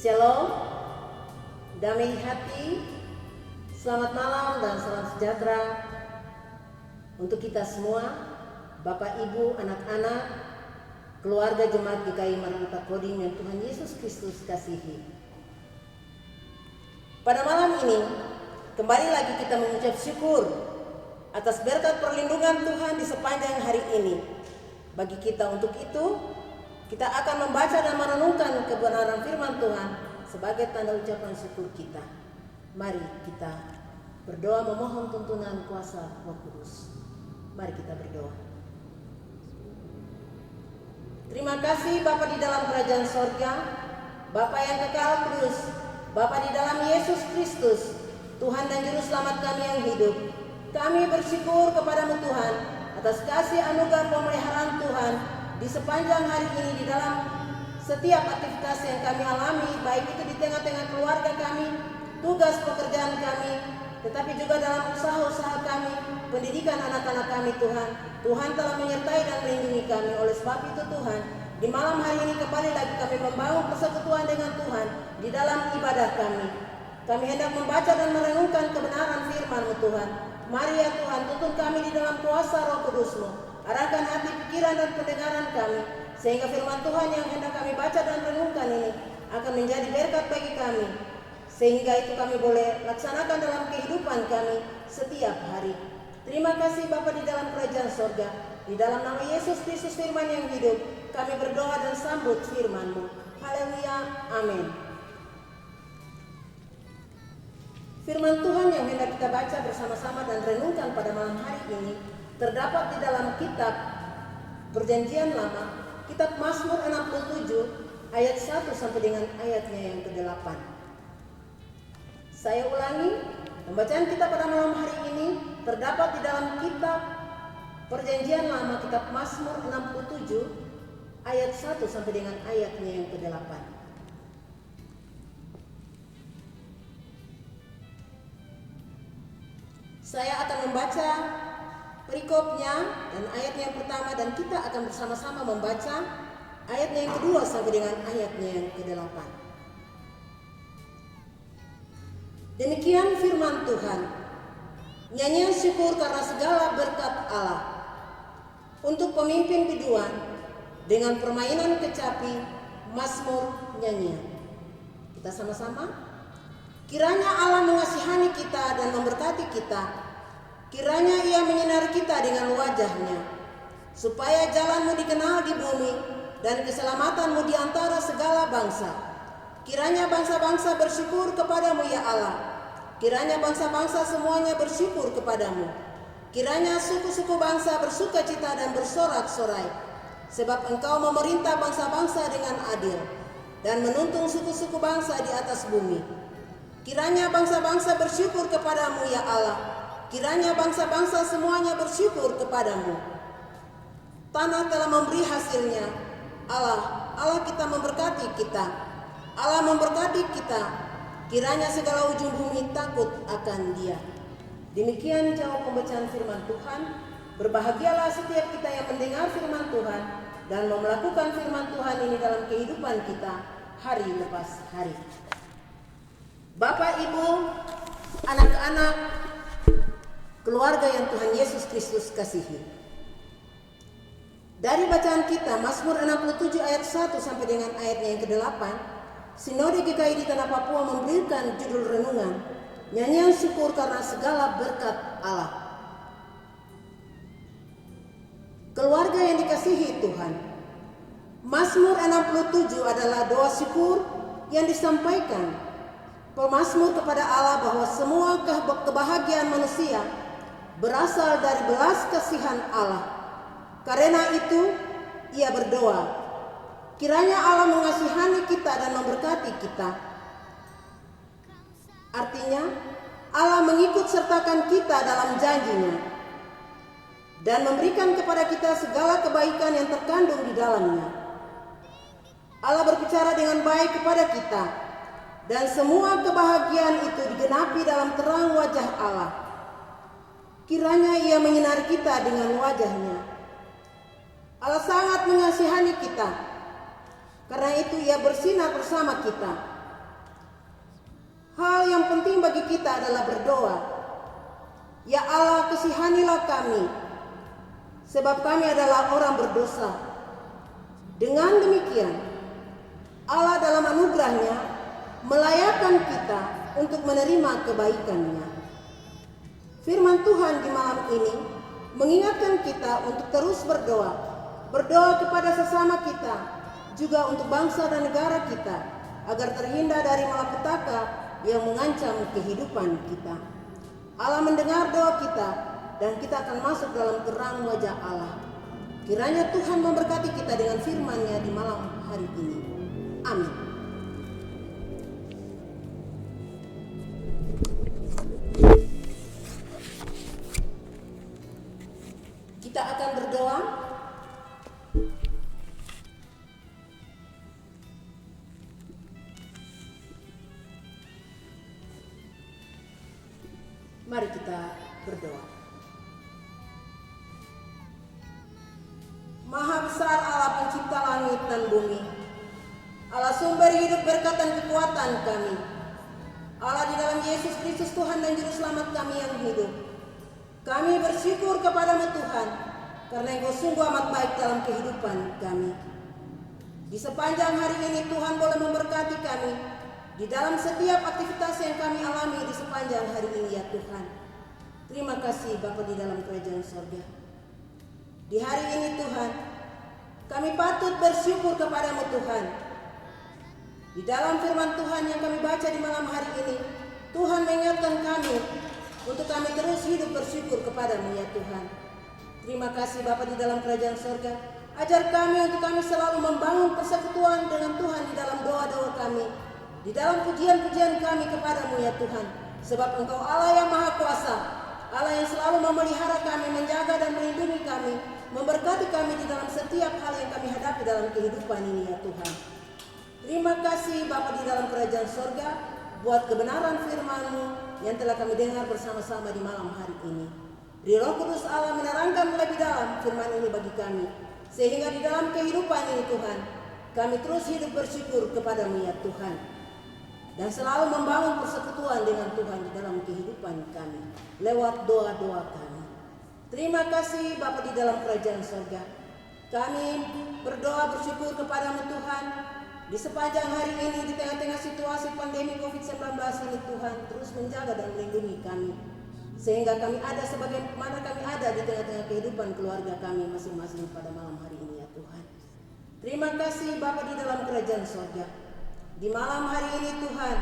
Shalom, damai hati, selamat malam dan salam sejahtera untuk kita semua, Bapak, Ibu, anak-anak, keluarga jemaat GKI Maranatha Kodim yang Tuhan Yesus Kristus kasihi. Pada malam ini, kembali lagi kita mengucap syukur atas berkat perlindungan Tuhan di sepanjang hari ini. Bagi kita untuk itu, kita akan membaca dan merenungkan kebenaran firman Tuhan sebagai tanda ucapan syukur kita. Mari kita berdoa memohon tuntunan kuasa Roh Kudus. Mari kita berdoa. Terima kasih Bapa di dalam kerajaan sorga, Bapa yang kekal kudus, Bapa di dalam Yesus Kristus, Tuhan dan Juru Selamat kami yang hidup. Kami bersyukur kepadamu Tuhan atas kasih anugerah pemeliharaan Tuhan di sepanjang hari ini, di dalam setiap aktivitas yang kami alami, baik itu di tengah-tengah keluarga kami, tugas pekerjaan kami, tetapi juga dalam usaha-usaha kami, pendidikan anak-anak kami Tuhan. Tuhan telah menyertai dan melindungi kami. Oleh sebab itu Tuhan, di malam hari ini kembali lagi kami membangun persekutuan dengan Tuhan di dalam ibadah kami. Kami hendak membaca dan merenungkan kebenaran firman-Mu Tuhan. Mari ya Tuhan, tuntun kami di dalam kuasa Roh Kudus-Mu. Arahkan hati, pikiran, dan pendengaran kami, sehingga firman Tuhan yang hendak kami baca dan renungkan ini akan menjadi berkat bagi kami, sehingga itu kami boleh laksanakan dalam kehidupan kami setiap hari. Terima kasih Bapa di dalam kerajaan sorga, di dalam nama Yesus Kristus firman yang hidup, kami berdoa dan sambut firman-Mu. Haleluya, amin. Firman Tuhan yang hendak kita baca bersama-sama dan renungkan pada malam hari ini terdapat di dalam kitab Perjanjian Lama, kitab Mazmur 67 ayat 1 sampai dengan ayatnya yang ke-8. Saya ulangi, pembacaan kita pada malam hari ini terdapat di dalam kitab Perjanjian Lama, kitab Mazmur 67 ayat 1 sampai dengan ayatnya yang ke-8. Saya akan membaca perikopnya dan ayatnya yang pertama, dan kita akan bersama-sama membaca ayatnya yang kedua sampai dengan ayatnya yang ke-8. Demikian firman Tuhan. Nyanyian syukur karena segala berkat Allah. Untuk pemimpin biduan dengan permainan kecapi, mazmur nyanyian. Kita sama-sama. Kiranya Allah mengasihani kita dan memberkati kita. Kiranya Ia menyinari kita dengan wajah-Nya, supaya jalan-Mu dikenal di bumi dan keselamatan-Mu di antara segala bangsa. Kiranya bangsa-bangsa bersyukur kepadamu ya Allah. Kiranya bangsa-bangsa semuanya bersyukur kepadamu. Kiranya suku-suku bangsa bersuka cita dan bersorak-sorai, sebab Engkau memerintah bangsa-bangsa dengan adil dan menuntun suku-suku bangsa di atas bumi. Kiranya bangsa-bangsa bersyukur kepadamu ya Allah. Kiranya bangsa-bangsa semuanya bersyukur kepadamu. Tanah telah memberi hasilnya. Allah kita memberkati kita. Allah memberkati kita. Kiranya segala ujung bumi takut akan Dia. Demikian jawab pembacaan firman Tuhan. Berbahagialah setiap kita yang mendengar firman Tuhan dan melakukan firman Tuhan ini dalam kehidupan kita hari lepas hari. Bapak, Ibu, anak-anak, keluarga yang Tuhan Yesus Kristus kasihi. Dari bacaan kita Mazmur 67 ayat 1 sampai dengan ayatnya yang ke-8, Sinode GKI di Tanah Papua memberikan judul renungan Nyanyian Syukur karena segala berkat Allah. Keluarga yang dikasihi Tuhan, Mazmur 67 adalah doa syukur yang disampaikan pemazmur kepada Allah bahwa semua kebahagiaan manusia berasal dari belas kasihan Allah. Karena itu ia berdoa, kiranya Allah mengasihani kita dan memberkati kita. Artinya, Allah mengikut sertakan kita dalam janji-Nya dan memberikan kepada kita segala kebaikan yang terkandung di dalamnya. Allah berbicara dengan baik kepada kita, dan semua kebahagiaan itu digenapi dalam terang wajah Allah. Kiranya Ia menyinari kita dengan wajah-Nya. Allah sangat mengasihani kita. Karena itu Ia bersinar bersama kita. Hal yang penting bagi kita adalah berdoa. Ya Allah, kasihanilah kami, sebab kami adalah orang berdosa. Dengan demikian, Allah dalam anugerahnya melayakkan kita untuk menerima kebaikannya. Firman Tuhan di malam ini mengingatkan kita untuk terus berdoa. Berdoa kepada sesama kita, juga untuk bangsa dan negara kita, agar terhindar dari malapetaka yang mengancam kehidupan kita. Allah mendengar doa kita, dan kita akan masuk dalam terang wajah Allah. Kiranya Tuhan memberkati kita dengan firman-Nya di malam hari ini. Amin. Kita akan berdoa. Mari kita berdoa. Maha besar Allah pencipta langit dan bumi, Allah sumber hidup, berkat dan kekuatan kami, Allah di dalam Yesus Kristus Tuhan dan Juru Selamat kami yang hidup. Kami bersyukur kepadamu Tuhan, karena Engkau sungguh amat baik dalam kehidupan kami. Di sepanjang hari ini Tuhan boleh memberkati kami di dalam setiap aktivitas yang kami alami di sepanjang hari ini ya Tuhan. Terima kasih Bapa di dalam kerajaan sorga. Di hari ini Tuhan, kami patut bersyukur kepadamu Tuhan. Di dalam firman Tuhan yang kami baca di malam hari ini, Tuhan mengingatkan kami untuk kami terus hidup bersyukur kepadamu ya Tuhan. Terima kasih Bapa di dalam kerajaan sorga. Ajar kami untuk kami selalu membangun persekutuan dengan Tuhan di dalam doa-doa kami, di dalam pujian-pujian kami kepadamu ya Tuhan. Sebab Engkau Allah yang Maha Kuasa, Allah yang selalu memelihara kami, menjaga dan melindungi kami, memberkati kami di dalam setiap hal yang kami hadapi dalam kehidupan ini ya Tuhan. Terima kasih Bapa di dalam kerajaan sorga, buat kebenaran firman-Mu yang telah kami dengar bersama-sama di malam hari ini. Beri Roh Kudus Allah menerangkan lebih dalam firman ini bagi kami, sehingga di dalam kehidupan ini Tuhan, kami terus hidup bersyukur kepadamu ya Tuhan, dan selalu membangun persekutuan dengan Tuhan di dalam kehidupan kami lewat doa-doa kami. Terima kasih Bapa di dalam kerajaan sorga. Kami berdoa bersyukur kepadamu Tuhan, di sepanjang hari ini, di tengah-tengah situasi pandemi COVID-19 ini Tuhan terus menjaga dan melindungi kami, sehingga kami ada sebagaimana kami ada di tengah-tengah kehidupan keluarga kami masing-masing pada malam hari ini ya Tuhan. Terima kasih Bapa di dalam kerajaan sorga. Di malam hari ini Tuhan,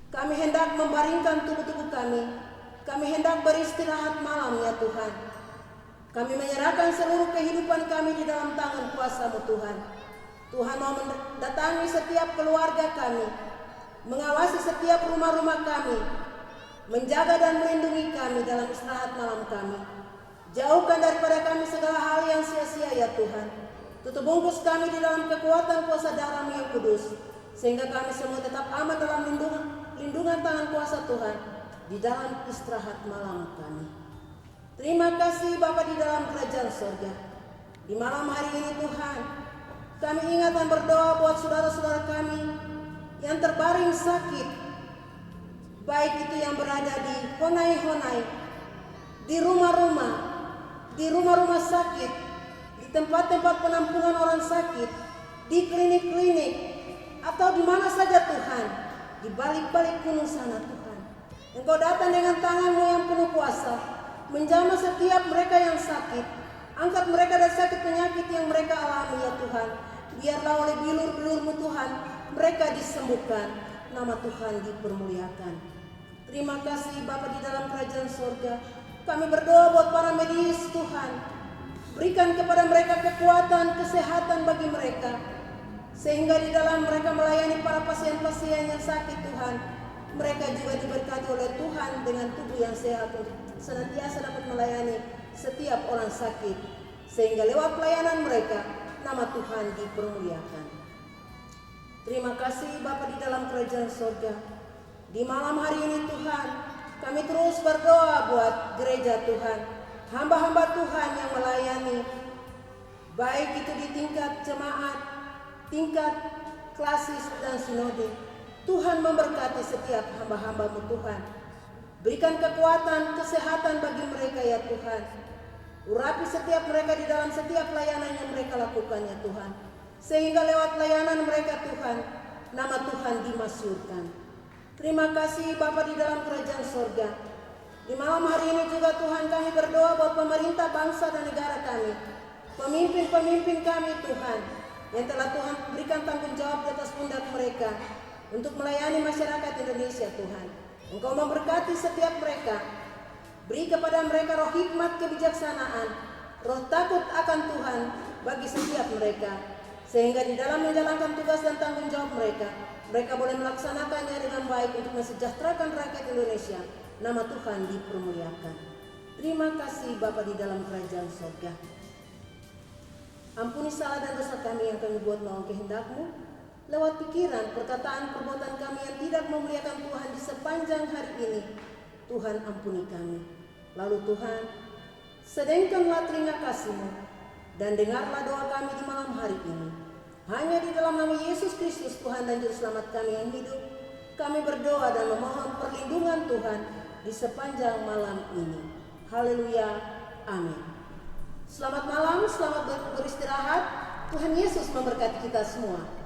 kami hendak membaringkan tubuh-tubuh kami hendak beristirahat malam ya Tuhan. Kami menyerahkan seluruh kehidupan kami di dalam tangan kuasa-Mu Tuhan. Tuhan mau mendatangi setiap keluarga kami, mengawasi setiap rumah-rumah kami, menjaga dan melindungi kami dalam istirahat malam kami. Jauhkan daripada kami segala hal yang sia-sia ya Tuhan. Tutup bungkus kami di dalam kekuatan kuasa darah-Mu yang kudus, sehingga kami semua tetap aman dalam lindungan tangan kuasa Tuhan di dalam istirahat malam kami. Terima kasih Bapa di dalam kerajaan sorga. Di malam hari ini Tuhan, kami ingat dan berdoa buat saudara-saudara kami yang terbaring sakit, baik itu yang berada di honai-honai, di rumah-rumah sakit, di tempat-tempat penampungan orang sakit, di klinik-klinik, atau di mana saja Tuhan, di balik-balik gunung sana Tuhan. Engkau datang dengan tangan-Mu yang penuh kuasa, menjamah setiap mereka yang sakit. Angkat mereka dari sakit penyakit yang mereka alami ya Tuhan. Biarlah oleh bilur-bilur-Mu Tuhan, mereka disembuhkan, nama Tuhan dipermuliakan. Terima kasih Bapa di dalam kerajaan sorga. Kami berdoa buat para medis Tuhan. Berikan kepada mereka kekuatan, kesehatan bagi mereka, sehingga di dalam mereka melayani para pasien-pasien yang sakit Tuhan, mereka juga diberkati oleh Tuhan dengan tubuh yang sehat untuk senantiasa dapat melayani setiap orang sakit, sehingga lewat pelayanan mereka nama Tuhan dipermuliakan. Terima kasih Bapa di dalam kerajaan sorga. Di malam hari ini Tuhan, kami terus berdoa buat gereja Tuhan, hamba-hamba Tuhan yang melayani, baik itu di tingkat jemaat, tingkat klasis dan sinode, Tuhan memberkati setiap hamba-hamba-Mu Tuhan. Berikan kekuatan, kesehatan bagi mereka ya Tuhan. Urapi setiap mereka di dalam setiap pelayanan yang mereka lakukan ya Tuhan. Sehingga lewat pelayanan mereka Tuhan, nama Tuhan dimasyhurkan. Terima kasih Bapa di dalam kerajaan sorga. Di malam hari ini juga Tuhan kami berdoa buat pemerintah bangsa dan negara kami. Pemimpin-pemimpin kami Tuhan, yang telah Tuhan berikan tanggung jawab di atas pundak mereka untuk melayani masyarakat Indonesia Tuhan. Engkau memberkati setiap mereka. Beri kepada mereka roh hikmat kebijaksanaan, roh takut akan Tuhan bagi setiap mereka. Sehingga di dalam menjalankan tugas dan tanggung jawab mereka, mereka boleh melaksanakannya dengan baik untuk mensejahterakan rakyat Indonesia. Nama Tuhan dipermuliakan. Terima kasih Bapa di dalam kerajaan sorga. Ampuni salah dan dosa kami yang kami buat melawan kehendak-Mu, lewat pikiran, perkataan, perbuatan kami yang tidak memuliakan Tuhan di sepanjang hari ini. Tuhan ampuni kami. Lalu Tuhan, sedengkanlah telinga kasih-Mu dan dengarlah doa kami di malam hari ini. Hanya di dalam nama Yesus Kristus Tuhan dan Juru Selamat kami yang hidup, kami berdoa dan memohon perlindungan Tuhan di sepanjang malam ini. Haleluya. Amin. Selamat malam, selamat beristirahat. Tuhan Yesus memberkati kita semua.